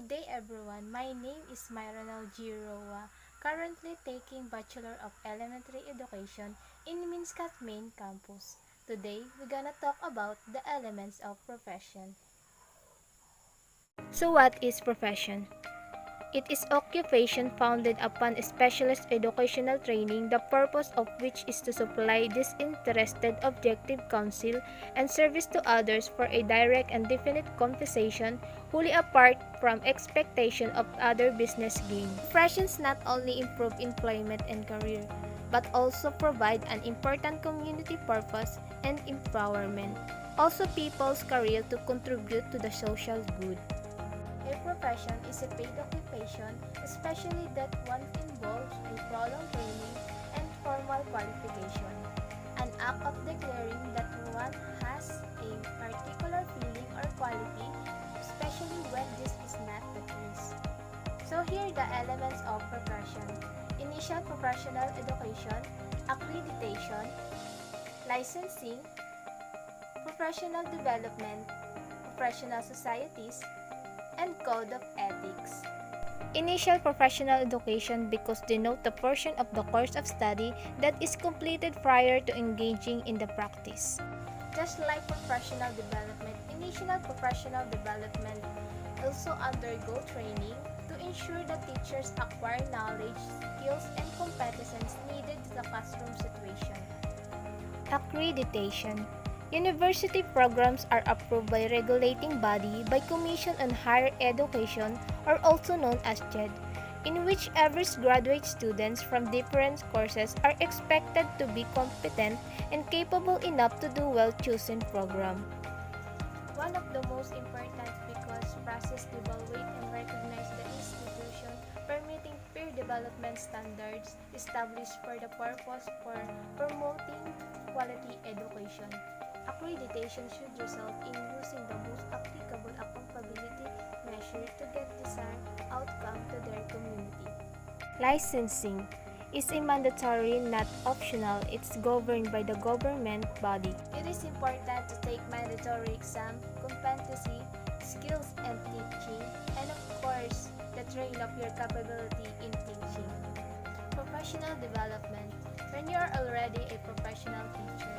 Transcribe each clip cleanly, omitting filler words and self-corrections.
Good day everyone, my name is Myronel Giroa, currently taking Bachelor of Elementary Education in Minskat Main Campus. Today, we're gonna talk about the elements of profession. So what is profession? It is occupation founded upon specialist educational training, the purpose of which is to supply disinterested objective counsel and service to others for a direct and definite compensation, wholly apart from expectation of other business gain. Professions not only improve employment and career, but also provide an important community purpose and empowerment. Also people's career to contribute to the social good. A profession is a paid occupation, especially that one involves a prolonged training and formal qualification. An act of declaring that one has a particular feeling or quality, especially when this is not the case. So here are the elements of profession. Initial professional education, accreditation, licensing, professional development, professional societies, and Code of Ethics. Initial professional education because denote the portion of the course of study that is completed prior to engaging in the practice. Just like professional development, initial professional development also undergo training to ensure that teachers acquire knowledge, skills, and competencies needed to the classroom situation. Accreditation. University programs are approved by regulating body by Commission on Higher Education, or also known as JED, in which every graduate students from different courses are expected to be competent and capable enough to do well chosen program. One of the most important because process evaluate and recognize the institution permitting peer development standards established for the purpose for promoting quality education. Accreditation should result in using the most applicable accountability measure to get desired outcome to their community. Licensing is a mandatory, not optional. It's governed by the government body. It is important to take mandatory exam, competency, skills and teaching, and of course, the train of your capability in teaching. Professional development. When you are already a professional teacher,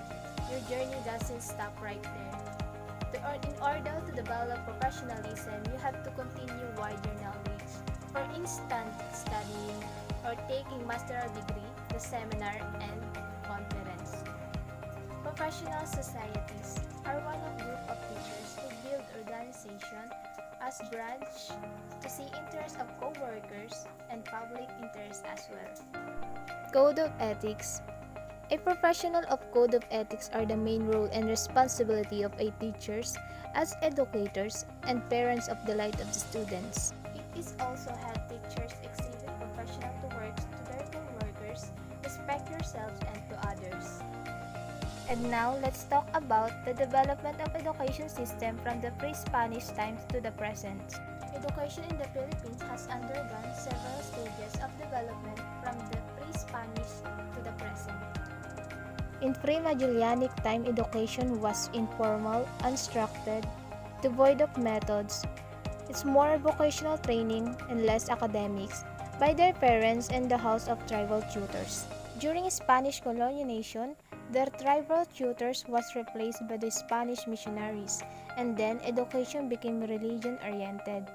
your journey doesn't stop right there. In order to develop professionalism, you have to continue wider knowledge. For instance, studying or taking master's degree, the seminar, and conference. Professional societies are one of group of teachers who build organization as branch to see interests of co-workers and public interest as well. Code of Ethics. A professional of Code of Ethics are the main role and responsibility of a teachers as educators and parents of the light of the students. It is also help teachers exhibit professional to works to their co-workers, respect yourselves and to others. And now, let's talk about the development of education system from the pre-Spanish times to the present. Education in the Philippines has undergone several stages of development from the pre-Spanish to the present. In pre-Magellanic time, education was informal, unstructured, devoid of methods. It's more vocational training and less academics by their parents and the house of tribal tutors. During Spanish colonization, their tribal tutors was replaced by the Spanish missionaries, and then education became religion-oriented.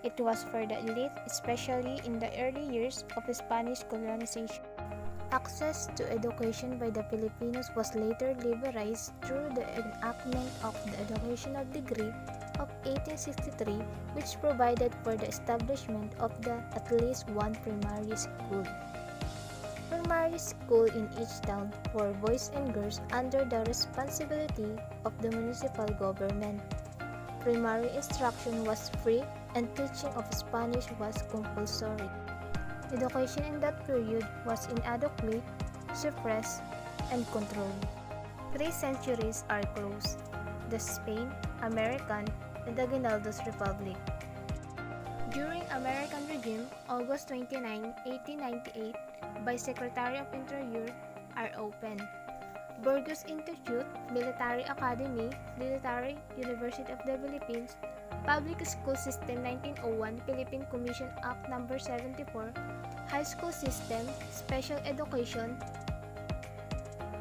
It was for the elite, especially in the early years of Spanish colonization. Access to education by the Filipinos was later liberalized through the enactment of the Educational Decree of 1863, which provided for the establishment of at least one primary school. Primary school in each town for boys and girls under the responsibility of the municipal government. Primary instruction was free and teaching of Spanish was compulsory. Education in that period was inadequate, suppressed, and controlled. 3 centuries are closed: the Spain, American, and the Aguinaldo's Republic. During American regime, August 29, 1898, by Secretary of Interior, are open. Burgos Institute, Military Academy, Military University of the Philippines, Public School System 1901, Philippine Commission Act No. 74, High School System, Special Education,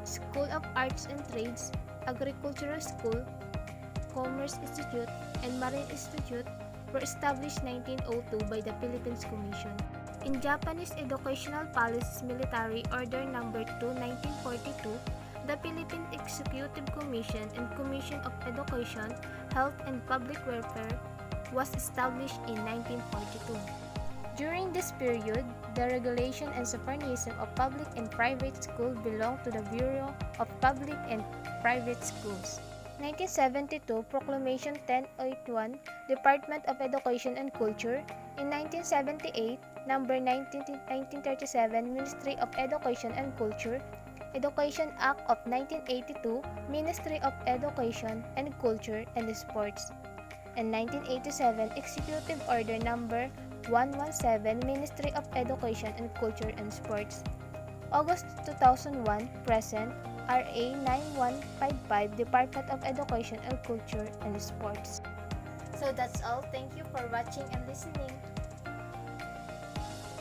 School of Arts and Trades, Agricultural School, Commerce Institute, and Marine Institute were established 1902 by the Philippines Commission. In Japanese Educational Policies Military Order No. 2, 1942, the Philippine Executive Commission and Commission of Education, Health and Public Welfare was established in 1942. During this period, the regulation and supervision of public and private schools belonged to the Bureau of Public and Private Schools. 1972 Proclamation 1081, Department of Education and Culture. In 1978, Number 1937, Ministry of Education and Culture. Education Act of 1982, Ministry of Education and Culture and Sports. And 1987, Executive Order Number 117, Ministry of Education and Culture and Sports. August 2001, present, RA 9155, Department of Education and Culture and Sports. So that's all. Thank you for watching and listening.